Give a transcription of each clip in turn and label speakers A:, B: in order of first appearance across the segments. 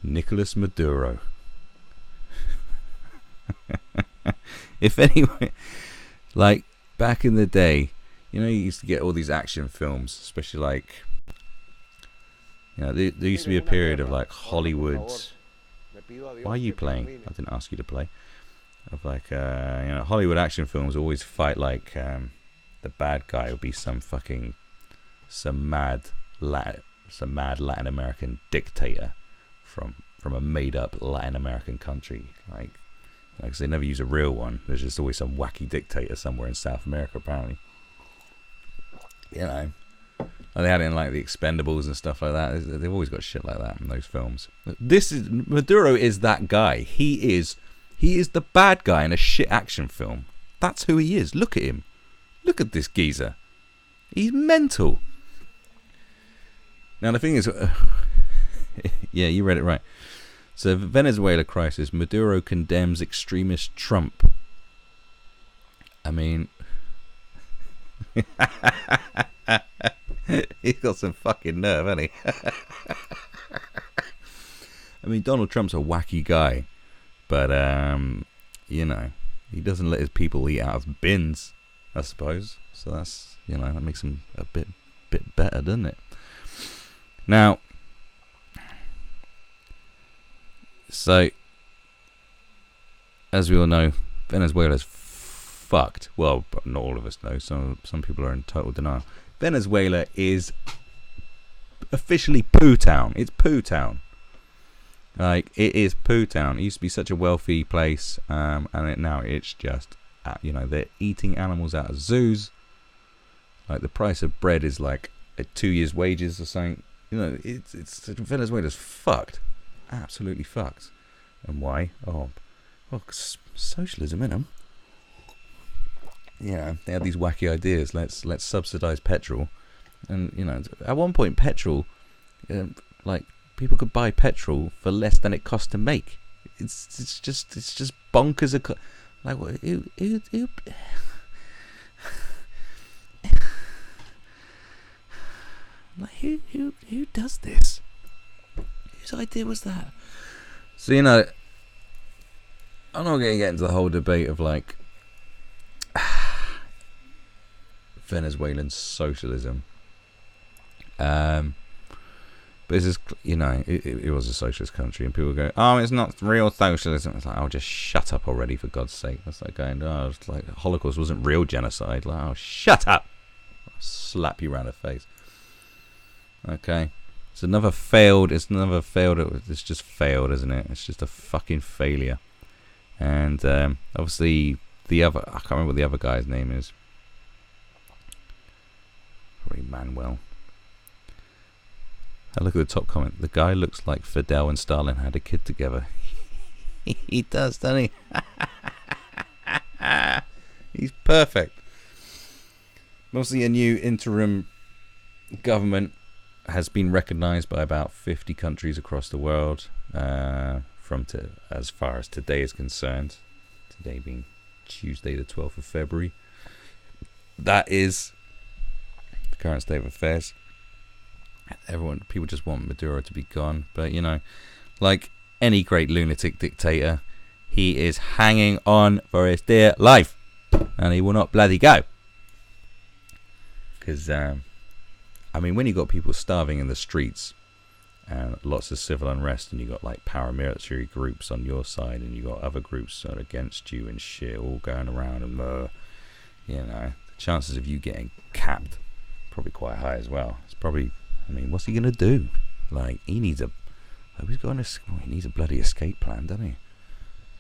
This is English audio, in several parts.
A: Nicolas Maduro. If anyway, like back in the day, you know, you used to get all these action films, especially like, you know, there used to be a period of like Hollywood. Why are you playing? I didn't ask you to play. Of like, you know, Hollywood action films always fight like the bad guy would be some mad Latin American dictator from a made up Latin American country. Like 'cause they never use a real one. There's just always some wacky dictator somewhere in South America, apparently. You know, like they had it in like the Expendables and stuff like that. They've always got shit like that in those films. Maduro is that guy. He is the bad guy in a shit action film. That's who he is. Look at him. Look at this geezer. He's mental. Now the thing is, yeah, you read it right. So, Venezuela crisis. Maduro condemns extremist Trump. I mean, he's got some fucking nerve, hasn't he? I mean, Donald Trump's a wacky guy, but you know, he doesn't let his people eat out of bins, I suppose. So that's, you know, that makes him a bit better, doesn't it? Now, so as we all know, Venezuela's fucked. Well, not all of us know. Some people are in total denial. Venezuela is officially poo town. It's poo town. Like, it is poo town. It used to be such a wealthy place, and now it's just, you know, they're eating animals out of zoos. Like, the price of bread is like 2 years' wages or something. You know, it's Venezuela's fucked, absolutely fucked. And why? Oh, well, socialism, innit? You know, they had these wacky ideas. Let's subsidize petrol, and you know, at one point, petrol, like, people could buy petrol for less than it cost to make. It's just bonkers. Like, what? Like, who does this? Whose idea was that? So, you know, I'm not going to get into the whole debate of like Venezuelan socialism. But it's just, you know, it was a socialist country, and people go, oh, it's not real socialism. It's like, oh, just shut up already, for God's sake. That's like going, oh, it's like Holocaust wasn't real genocide. Like, oh, shut up! I'll slap you around the face. Okay, it's just failed. It's just failed, isn't it? It's just a fucking failure. And obviously I can't remember what the other guy's name is. Probably Manuel. I look at the top comment. The guy looks like Fidel and Stalin had a kid together. He does, doesn't he? He's perfect. Mostly a new interim government has been recognized by about 50 countries across the world, as far as today is concerned. Today being Tuesday the 12th of February. That is the current state of affairs. People just want Maduro to be gone, but you know, like any great lunatic dictator, he is hanging on for his dear life, and he will not bloody go. Because I mean, when you got people starving in the streets and lots of civil unrest, and you got like paramilitary groups on your side, and you got other groups against you and shit, all going around, and you know, the chances of you getting capped probably quite high as well. It's probably, I mean, what's he gonna do? Like, he needs a bloody escape plan, doesn't he?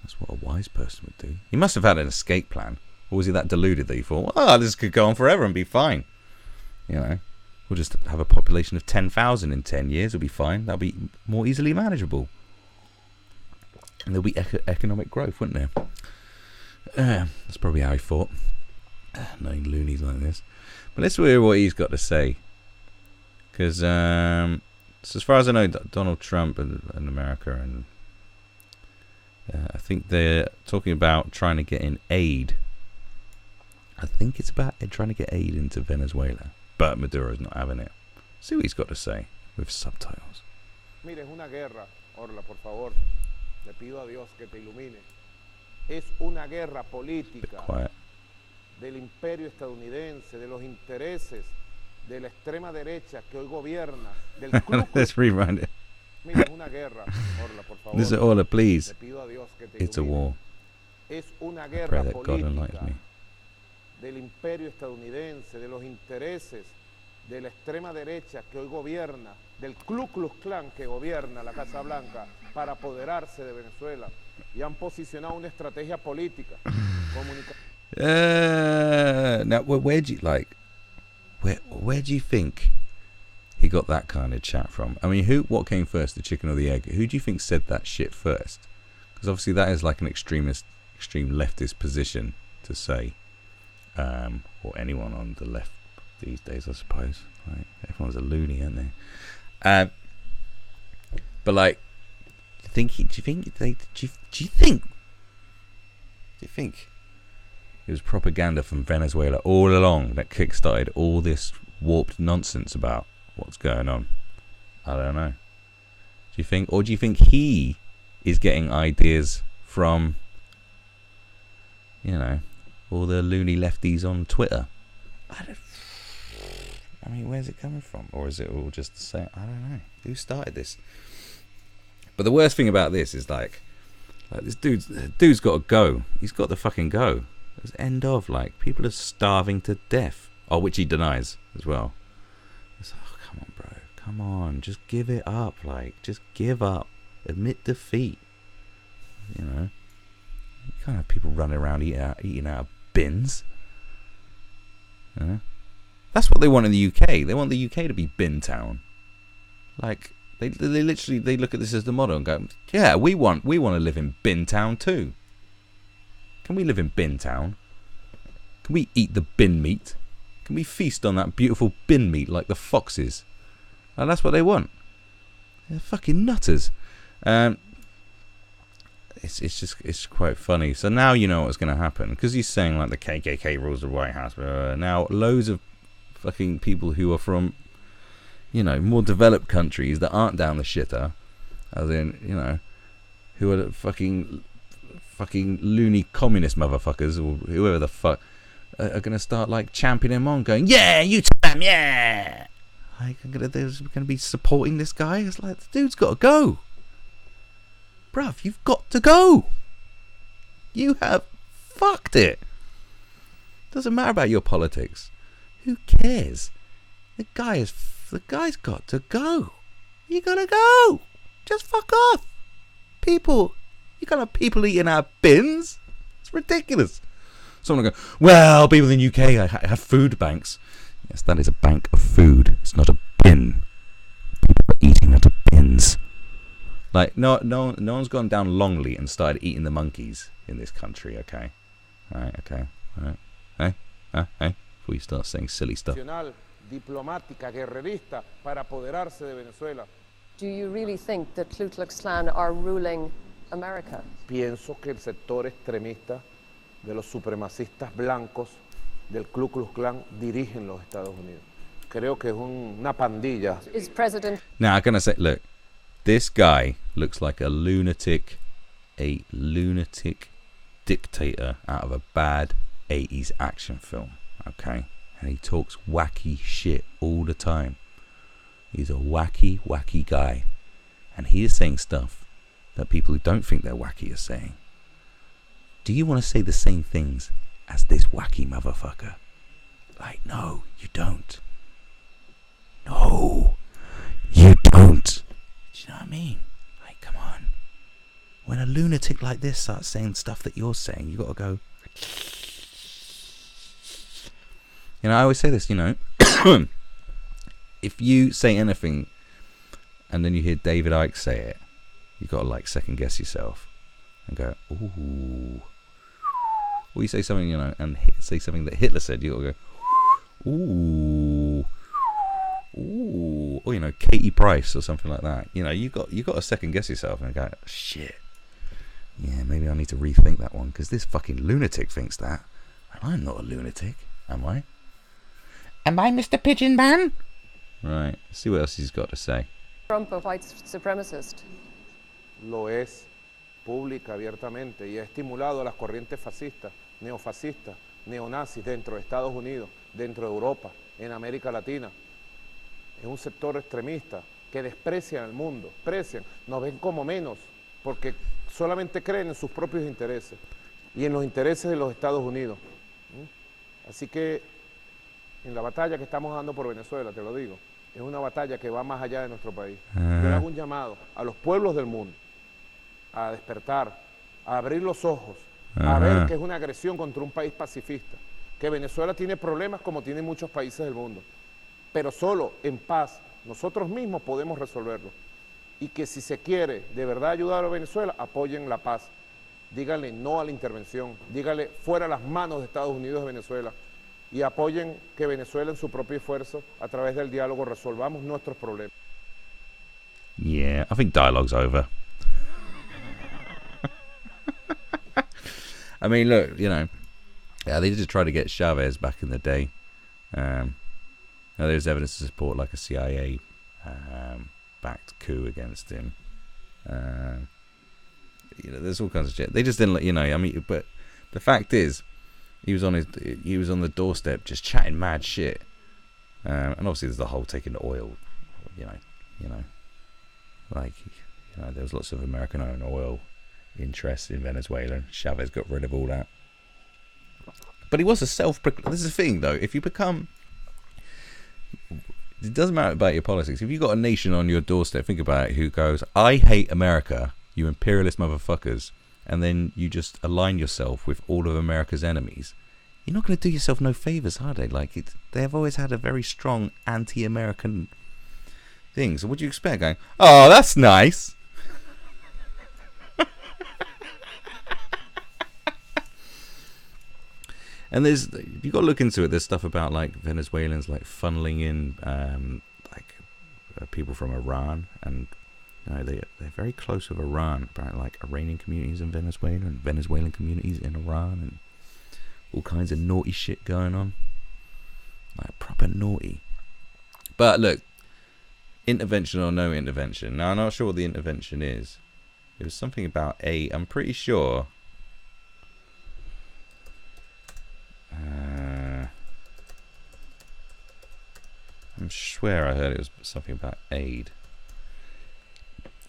A: That's what a wise person would do. He must have had an escape plan, or was he that deluded that he thought, oh, this could go on forever and be fine? You know, we'll just have a population of 10,000 in 10 years. It'll be fine. That'll be more easily manageable, and there'll be economic growth, wouldn't there? That's probably how he thought. Knowing loonies like this. But let's hear what he's got to say. Because so as far as I know, Donald Trump and America, and I think they're talking about trying to get in aid. I think it's about trying to get aid into Venezuela, but Maduro's not having it. See what he's got to say with subtitles.
B: Mire, es una guerra. Orla, por favor, le pido a Dios que te ilumine. Es una guerra política del imperio estadounidense, de los intereses de la extrema derecha que hoy gobierna, del Ku
A: Let's rewind it.
B: Mira, es una guerra, Orla, por favor.
A: This is Orla, please.
B: Le pido a Dios que te
A: It's a
B: ilumine.
A: war.
B: Es una
A: I pray
B: guerra
A: that God enlightens
B: política
A: me.
B: del imperio estadounidense, de los intereses de la extrema derecha que hoy gobierna, del Ku Klux Klan que gobierna la Casa Blanca para apoderarse de Venezuela, y han posicionado una estrategia política,
A: Now, where do you where do you think he got that kind of chat from? I mean, what came first, the chicken or the egg? Who do you think said that shit first? Because obviously that is like an extreme leftist position to say, or anyone on the left these days, I suppose. Like, everyone's a loony, aren't they? But like, do you think it was propaganda from Venezuela all along that kickstarted all this warped nonsense about what's going on? I don't know. Do you think, or do you think he is getting ideas from, you know, all the loony lefties on Twitter? I mean, where's it coming from? Or is it all just the same? I don't know. Who started this? But the worst thing about this is like this dude's got to go. He's got to fucking go. It's end of. Like, people are starving to death. Oh, which he denies as well. It's like, oh, come on, bro. Come on. Just give it up. Like, just give up. Admit defeat. You know? You can't have people running around eating out of bins. You know? That's what they want in the UK. They want the UK to be bin town. Like, they literally look at this as the model and go, yeah, we want to live in bin town too. Can we live in bin town? Can we eat the bin meat? Can we feast on that beautiful bin meat like the foxes? And that's what they want. They're fucking nutters. It's quite funny. So now you know what's going to happen, because he's saying like the KKK rules the White House. Now loads of fucking people who are from, you know, more developed countries that aren't down the shitter, as in, you know, who are fucking loony communist motherfuckers or whoever the fuck, are gonna start like championing him on, going, yeah, you them, yeah. Like, they're gonna be supporting this guy. It's like, the dude's got to go, bruv. You've got to go. You have fucked it. Doesn't matter about your politics. Who cares? The guy's got to go. You gotta go. Just fuck off. People, you gotta have people eating out of bins. It's ridiculous. Someone will go, well, people in the UK have food banks. Yes, that is a bank of food. It's not a bin. People are eating out of bins. Like, no one's gone down Longley and started eating the monkeys in this country. Okay, all right, okay, all right. Hey. Before you start saying silly stuff.
B: Diplomática, guerrerista, para apoderarse de Venezuela.
C: Do you really think that Ku Klux Klan are ruling America?
B: Pienso que el sector extremista de los supremacistas blancos del Ku Klux Klan dirigen los Estados Unidos. Creo que es una pandilla.
C: Is President...
A: Now I'm gonna say, look, this guy looks like a lunatic dictator out of a bad 80s action film. Okay, and he talks wacky shit all the time. He's a wacky guy, and he is saying stuff that people who don't think they're wacky are saying. Do you want to say the same things as this wacky motherfucker? Like, no, you don't. No, you don't. Do you know what I mean? Like, come on. When a lunatic like this starts saying stuff that you're saying, you got to go. You know, I always say this, you know, if you say anything and then you hear David Icke say it, you got to like second guess yourself and go, ooh. Or you say something, you know, and say something that Hitler said, you got to go, ooh. Or, you know, Katie Price or something like that. You know, you got to second guess yourself and go, shit. Yeah, maybe I need to rethink that one, because this fucking lunatic thinks that. And I'm not a lunatic, am I? Am I Mr. Pigeon Man? Right, let's see what else he's got to say.
C: Trump a white supremacist?
B: lo es pública, abiertamente, y ha estimulado a las corrientes fascistas, neofascistas, neonazis dentro de Estados Unidos, dentro de Europa, en América Latina. Es un sector extremista que desprecian al mundo, nos ven como menos, porque solamente creen en sus propios intereses y en los intereses de los Estados Unidos. Así que en la batalla que estamos dando por Venezuela, te lo digo, es una batalla que va más allá de nuestro país. Yo le hago un llamado a los pueblos del mundo a despertar, a abrir los ojos, a ver que es una agresión contra un país pacifista, que Venezuela tiene problemas como tienen muchos países del mundo, pero solo en paz nosotros mismos podemos resolverlo. Y que si se quiere de verdad ayudar a Venezuela, apoyen la paz. Díganle no a la intervención, díganle fuera las manos de Estados Unidos de Venezuela y apoyen que Venezuela en su propio esfuerzo, a través del diálogo, resolvamos nuestros problemas.
A: Yeah, I think dialogue's over. I mean, look, you know, they did try to get Chavez back in the day. Now there's evidence to support like a CIA backed coup against him. You know, there's all kinds of shit. They just didn't, you know. I mean, but the fact is, he was on the doorstep just chatting mad shit. And obviously there's the whole taking the oil. You know, like, you know, there was lots of American-owned oil interests in Venezuela. Chavez got rid of all that. But he was a this is the thing, though. If you become, it doesn't matter about your politics. If you've got a nation on your doorstep, think about it, who goes, I hate America, you imperialist motherfuckers, and then you just align yourself with all of America's enemies, you're not going to do yourself no favors, are they? Like, they have always had a very strong anti-American thing. So what do you expect? Going, oh, that's nice. And you got to look into it. There's stuff about like Venezuelans like funneling in people from Iran, and you know, they're very close with Iran. Apparently, like Iranian communities in Venezuela and Venezuelan communities in Iran, and all kinds of naughty shit going on, like proper naughty. But look, intervention or no intervention. Now I'm not sure what the intervention is. It was something about I'm pretty sure. I swear I heard it was something about aid.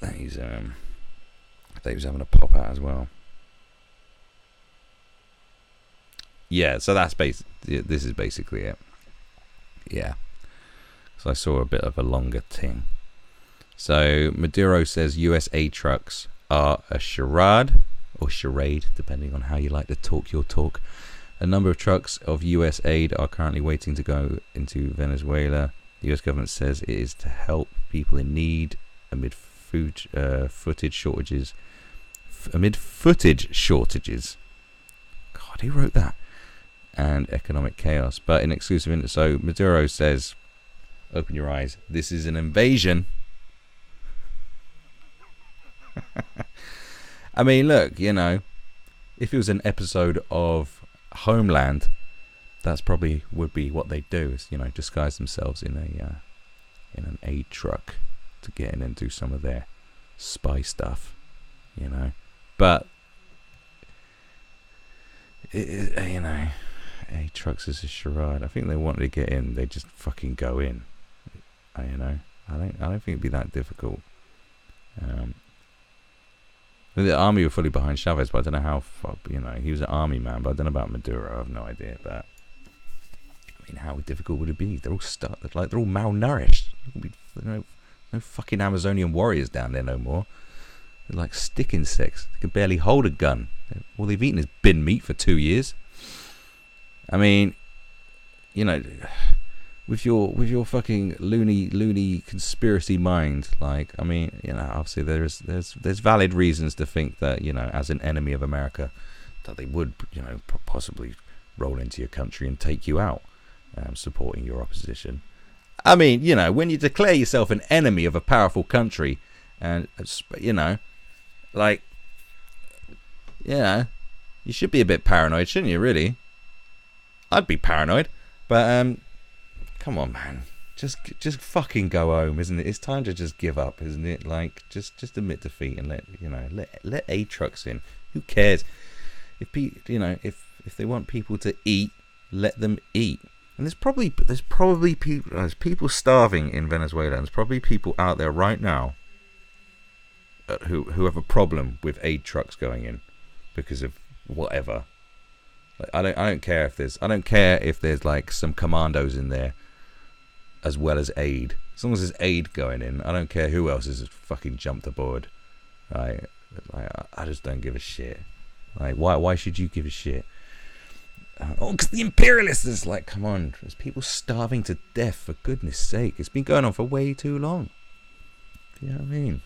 A: That he was having a pop out as well. Yeah, so that's this is basically it. Yeah. So I saw a bit of a longer thing. So Maduro says US aid trucks are a charade, or charade, depending on how you like to talk your talk. A number of trucks of US aid are currently waiting to go into Venezuela. The US government says it is to help people in need amid footage shortages. God, who wrote that? And economic chaos. But in exclusive, so Maduro says, open your eyes, this is an invasion. I mean, look, you know, if it was an episode of Homeland, that's probably would be what they do, is, you know, disguise themselves in an aid truck to get in and do some of their spy stuff, you know. But you know, aid trucks is a charade. I think they wanted to get in, they just fucking go in. You know, I don't think it'd be that difficult. The army were fully behind Chavez, but I don't know how far, you know, he was an army man, but I don't know about Maduro. I have no idea. But I mean, how difficult would it be? They're all they're all malnourished. No fucking Amazonian warriors down there no more. They're like stick insects. They can barely hold a gun. All they've eaten is bin meat for 2 years. I mean, you know, with your fucking loony conspiracy mind, like, I mean, you know, obviously there's valid reasons to think that, you know, as an enemy of America, that they would, you know, possibly roll into your country and take you out, supporting your opposition. I mean, you know, when you declare yourself an enemy of a powerful country, and, you know, like, yeah, you should be a bit paranoid, shouldn't you, really? I'd be paranoid, but, come on, man. just fucking go home, isn't it? It's time to just give up, isn't it? Like, just admit defeat and let aid trucks in. Who cares? If if they want people to eat, let them eat. And there's probably people starving in Venezuela. And there's probably people out there right now who have a problem with aid trucks going in because of whatever. Like, I don't care if there's like some commandos in there as well as aid. As long as there's aid going in, I don't care who else has fucking jumped aboard. Right? Like, I just don't give a shit. Like, why should you give a shit? Because the imperialists is like, come on, there's people starving to death, for goodness sake. It's been going on for way too long. You know what I mean?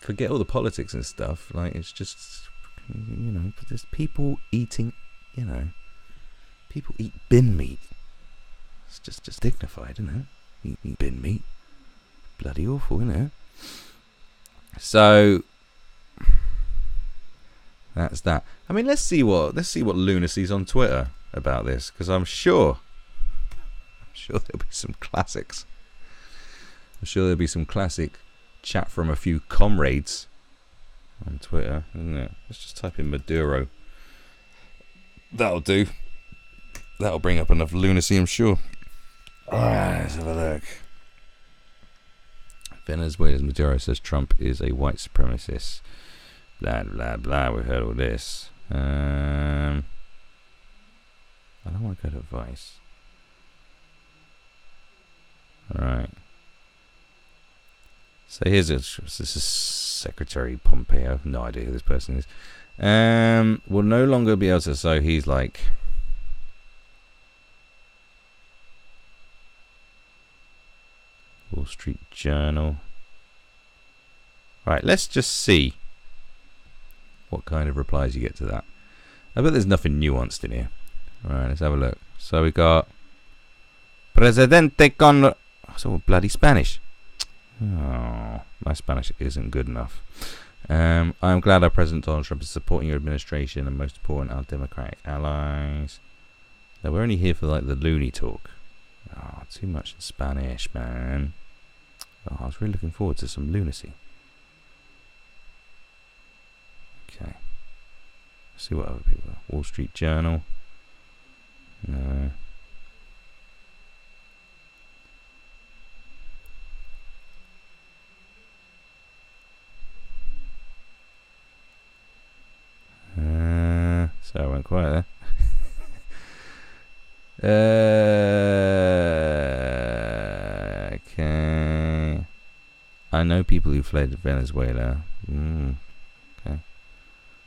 A: Forget all the politics and stuff. Like, it's just, there's people eating, people eat bin meat. It's just dignified, isn't it? Eat bin meat. Bloody awful, isn't it? So that's that. I mean, let's see what lunacy's on Twitter about this, because I'm sure there'll be some classics. I'm sure there'll be some classic chat from a few comrades on Twitter, isn't it? Let's just type in Maduro. That'll do. That'll bring up enough lunacy, I'm sure. Alright, let's have a look. Venezuela's Maduro says Trump is a white supremacist. Blah, blah, blah. We heard all this. I don't want to go to Vice. Alright. So this is Secretary Pompeo. No idea who this person is. Will no longer be able to. So he's like, Wall Street Journal. Right, let's just see what kind of replies you get to that. I bet there's nothing nuanced in here. Alright, let's have a look. So we got Presidente con... Oh, it's all bloody Spanish. Oh, my Spanish isn't good enough. I'm glad our President Donald Trump is supporting your administration and, most important, our Democratic allies. Now, we're only here for like the loony talk. Oh, too much in Spanish, man. Oh, I was really looking forward to some lunacy. Okay. Let's see what other people are. Wall Street Journal. No. So I went quiet there. Okay. I know people who fled Venezuela. Okay.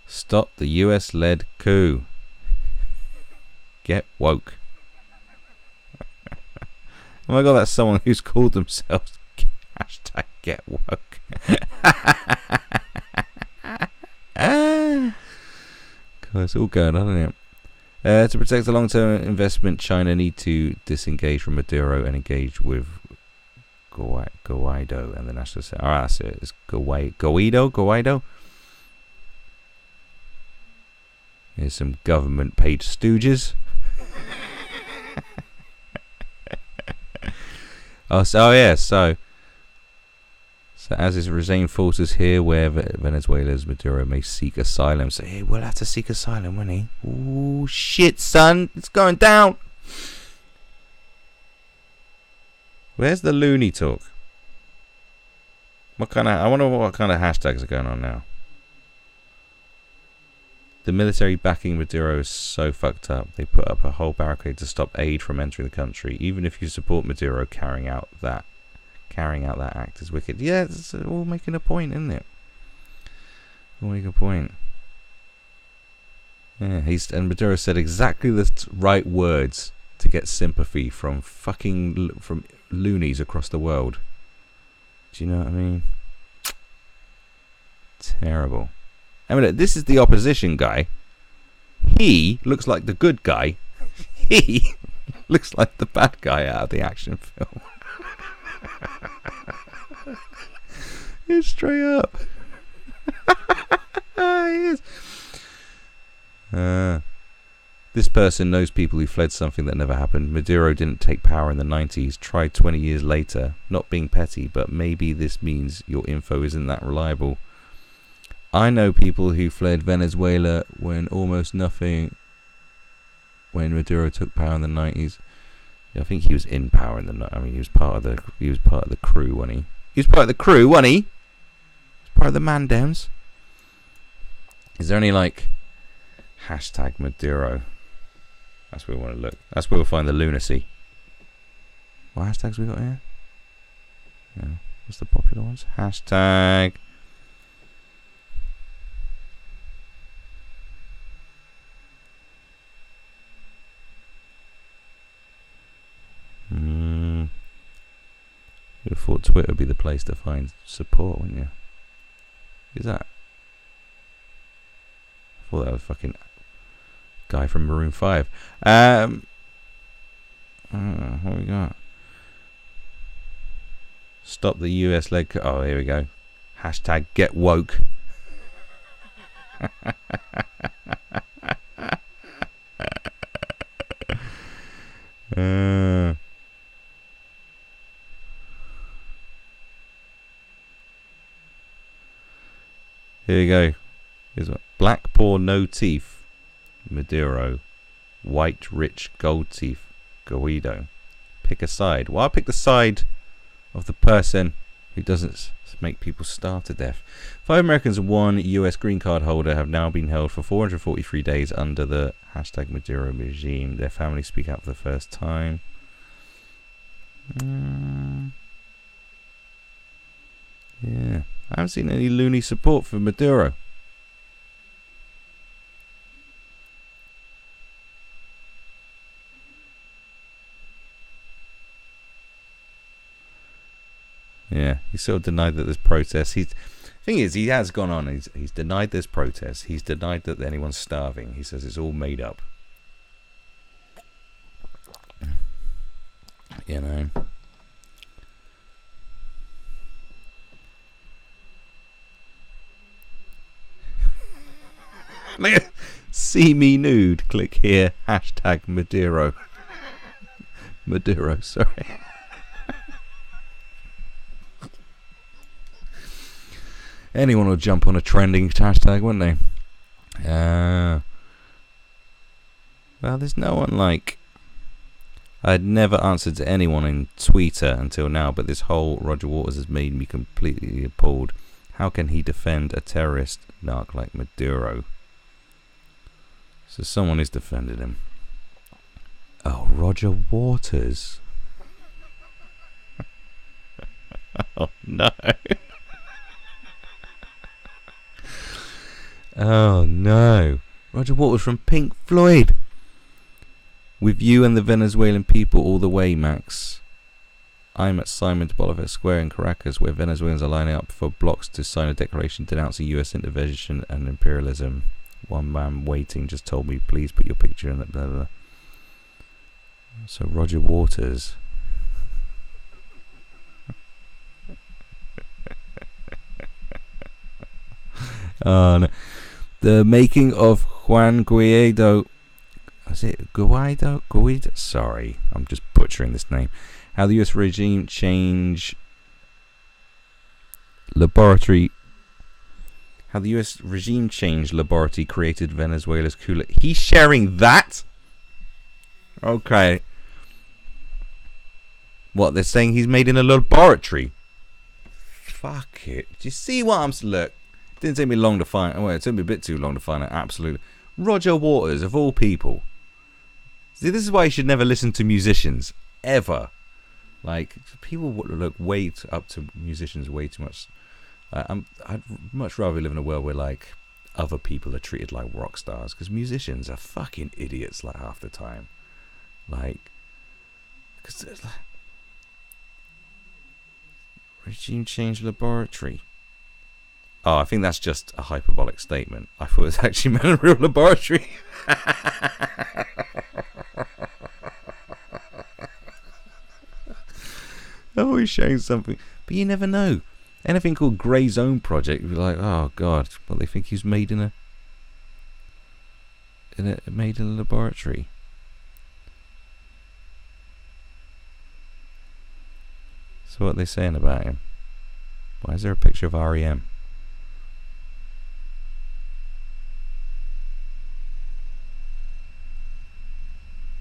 A: Stop the US-led coup. Get woke. Oh my god, that's someone who's called themselves hashtag get woke. God, it's all going on, isn't it? To protect the long-term investment, China need to disengage from Maduro and engage with Guaido and the National Assembly. Alright, that's it. It's Guaido? Here's some government-paid stooges. So as his regime forces here where Venezuela's Maduro may seek asylum. So hey, we'll have to seek asylum, won't he? Ooh, shit, son. It's going down. Where's the loony talk? I wonder what kind of hashtags are going on now. The military backing Maduro is so fucked up. They put up a whole barricade to stop aid from entering the country. Even if you support Maduro, carrying out that act is wicked. Yeah, it's all making a point, isn't it? All making a point. Yeah, and Maduro said exactly the right words to get sympathy from loonies across the world. Do you know what I mean? Terrible. I mean, look, this is the opposition guy. He looks like the good guy. He looks like the bad guy out of the action film. It's straight up. He is. This person knows people who fled something that never happened. Maduro didn't take power in the 90s, tried 20 years later. Not being petty, but maybe this means your info isn't that reliable. I know people who fled Venezuela when almost nothing, when Maduro took power in the 90s. Yeah, I think he was in power in the, I mean, he was part of the crew, wasn't he? He was part of the crew, wasn't he? He was part of the Mandems. Is there any, like, hashtag Maduro? That's where we want to look. That's where we'll find the lunacy. What hashtags we got here? Yeah. What's the popular ones? Hashtag. You'd have thought Twitter would be the place to find support, wouldn't you? Who's that? I thought that was fucking guy from Maroon 5. What we got? Stop the US leg. Oh, here we go. Hashtag get woke. Here we go. Here's what. Black poor no teeth. Maduro. White rich gold teeth. Guaido. Pick a side. Well, I'll pick the side of the person who doesn't make people starve to death. 5 Americans and 1 US green card holder have now been held for 443 days under the hashtag Maduro regime. Their families speak out for the first time. Yeah. I haven't seen any loony support for Maduro. Yeah, he sort of denied that there's protests. Thing is, he has gone on. He's denied there's protests. He's denied that anyone's starving. He says it's all made up. You know. See me nude. Click here. Hashtag Maduro. Maduro, sorry. Anyone will jump on a trending hashtag, wouldn't they? Well, there's no one like... I'd never answered to anyone in Twitter until now, but this whole Roger Waters has made me completely appalled. How can he defend a terrorist narc like Maduro? So someone has defended him. Oh, Roger Waters. Oh, no. Oh no, Roger Waters from Pink Floyd. With you and the Venezuelan people all the way, Max. I'm at Simon Bolivar Square in Caracas, where Venezuelans are lining up for blocks to sign a declaration denouncing US intervention and imperialism. One man waiting just told me, please put your picture in that. Blah, blah. So Roger Waters. Oh no. The making of Juan Guaido. Is it Guaido? Guaido? Sorry, I'm just butchering this name. How the US regime change laboratory. How the US regime change laboratory created Venezuela's cooler. He's sharing that? Okay. What, they're saying he's made in a laboratory? Fuck it. Do you see what I'm... Look. Didn't take me long to find. Well, it took me a bit too long to find it. Absolutely. Roger Waters, of all people. See, this is why you should never listen to musicians. Ever. Like, people look way up to musicians way too much. I'd much rather live in a world where, like, other people are treated like rock stars. Because musicians are fucking idiots, like, half the time. Like, because, like, regime change laboratory. Oh, I think that's just a hyperbolic statement. I thought it was actually meant a real laboratory. Oh, he's showing something. But you never know. Anything called Grey Zone Project, you'd be like, oh, God. Well, they think he's made in a... made in a laboratory. So what are they saying about him? Why is there a picture of REM?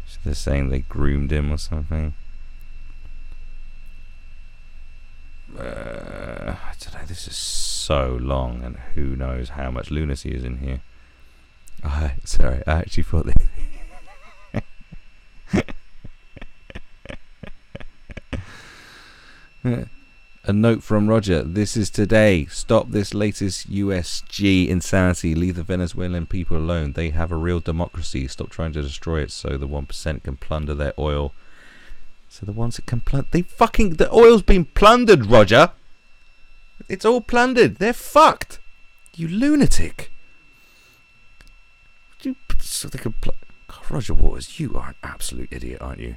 A: So they're saying they groomed him or something. I don't know, this is so long, and who knows how much lunacy is in here. Sorry, I actually thought that... A note from Roger. This is today. Stop this latest USG insanity. Leave the Venezuelan people alone. They have a real democracy. Stop trying to destroy it so the 1% can plunder their oil. So the ones that can plunder... The oil's been plundered, Roger. It's all plundered. They're fucked. You lunatic. So they can Roger Waters, you are an absolute idiot, aren't you?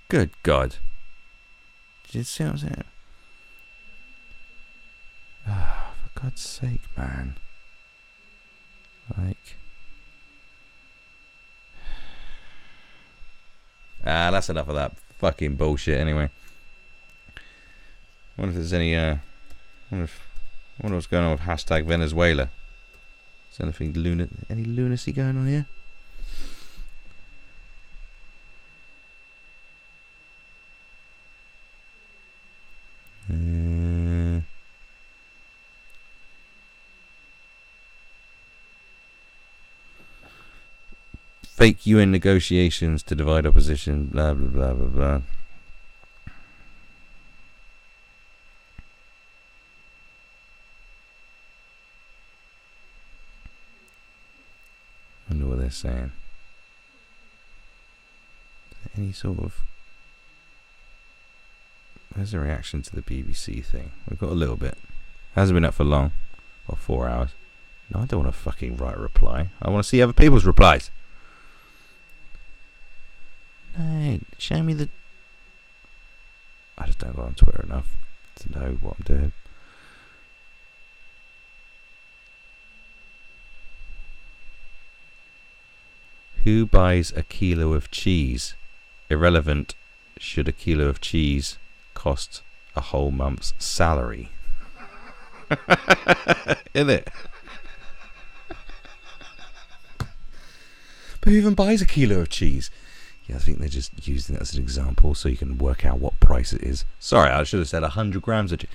A: Good God. Did you see what I'm saying? For God's sake, man. Like... that's enough of that fucking bullshit anyway. I wonder if there's any... I wonder what's going on with hashtag Venezuela. Is there anything any lunacy going on here? Fake UN negotiations to divide opposition, blah blah blah blah blah. I wonder what they're saying. Any sort of... Where's the reaction to the BBC thing? We've got a little bit. Hasn't been up for long. Or 4 hours. No, I don't want to fucking write a reply. I want to see other people's replies. No, show me the... I just don't go on Twitter enough to know what I'm doing. Who buys a kilo of cheese? Irrelevant. Should a kilo of cheese cost a whole month's salary? Isn't it? But who even buys a kilo of cheese? Yeah, I think they're just using it as an example so you can work out what price it is. Sorry, I should have said 100 grams of cheese.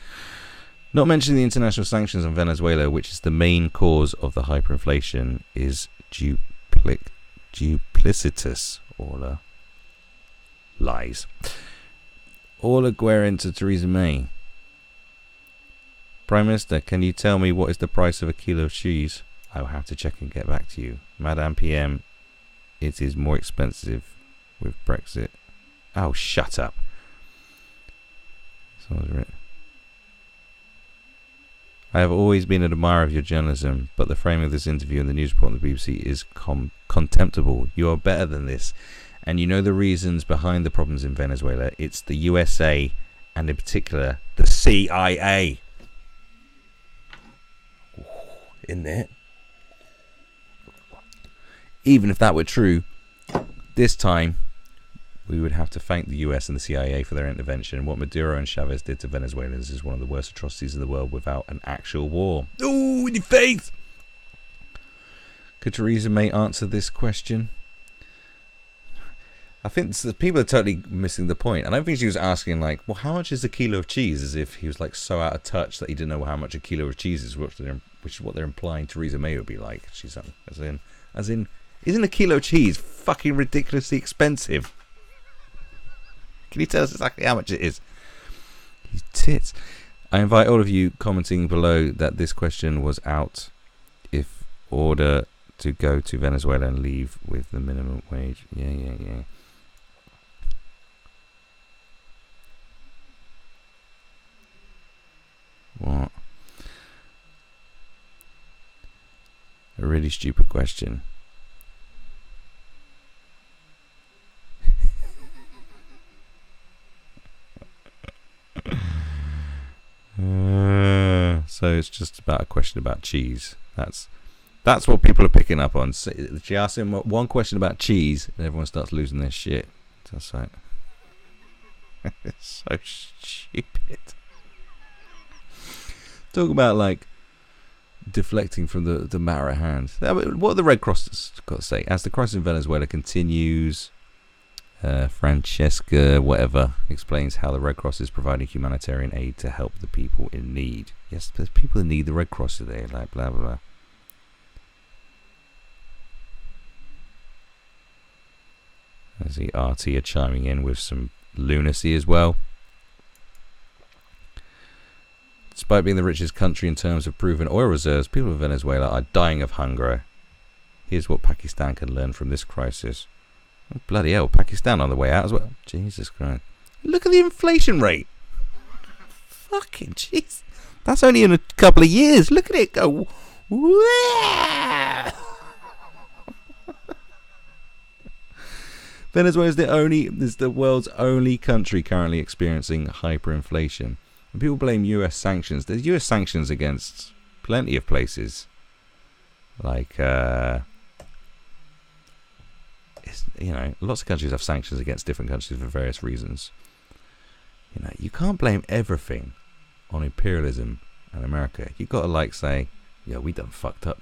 A: Not mentioning the international sanctions on Venezuela, which is the main cause of the hyperinflation, is duplicitous. All lies. All Guerin to Theresa May. Prime Minister, can you tell me what is the price of a kilo of cheese? I will have to check and get back to you. Madame PM, it is more expensive with Brexit. Oh, shut up. I have always been an admirer of your journalism, but the framing of this interview and the news report on the BBC is contemptible. You are better than this. And you know the reasons behind the problems in Venezuela. It's the USA, and in particular, the CIA. Isn't it? Even if that were true, this time we would have to thank the US and the CIA for their intervention. What Maduro and Chavez did to Venezuelans is one of the worst atrocities in the world without an actual war. Ooh, in your face! Could Theresa May answer this question? I think people are totally missing the point. I don't think she was asking, like, well, how much is a kilo of cheese? As if he was, like, so out of touch that he didn't know how much a kilo of cheese is, which is what they're implying Theresa May would be like. She's as in, isn't a kilo of cheese fucking ridiculously expensive? Can you tell us exactly how much it is? You tits. I invite all of you commenting below that this question was out if order to go to Venezuela and leave with the minimum wage. Yeah. What? A really stupid question. So it's just about a question about cheese. That's That's what people are picking up on. She asks him one question about cheese, and everyone starts losing their shit. That's like, it's so stupid. Talk about like deflecting from the matter at hand. What have the Red Cross got to say? As the crisis in Venezuela continues, Francesca whatever explains how the Red Cross is providing humanitarian aid to help the people in need. Yes, there's people in need. The Red Cross are there. Like blah blah blah. As the RT are chiming in with some lunacy as well. Despite being the richest country in terms of proven oil reserves, people of Venezuela are dying of hunger. Here's what Pakistan can learn from this crisis. Oh, bloody hell, Pakistan on the way out as well. Jesus Christ. Look at the inflation rate. Fucking jeez. That's only in a couple of years. Look at it go. Venezuela is the world's only country currently experiencing hyperinflation. And people blame US sanctions. There's US sanctions against plenty of places. Like, lots of countries have sanctions against different countries for various reasons. You can't blame everything on imperialism and America. You got to say, we done fucked up,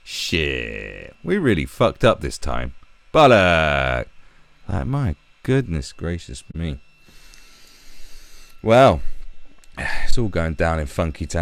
A: Shit, we really fucked up this time. Bollock! Like, my goodness gracious me. Well, it's all going down in Funky Town.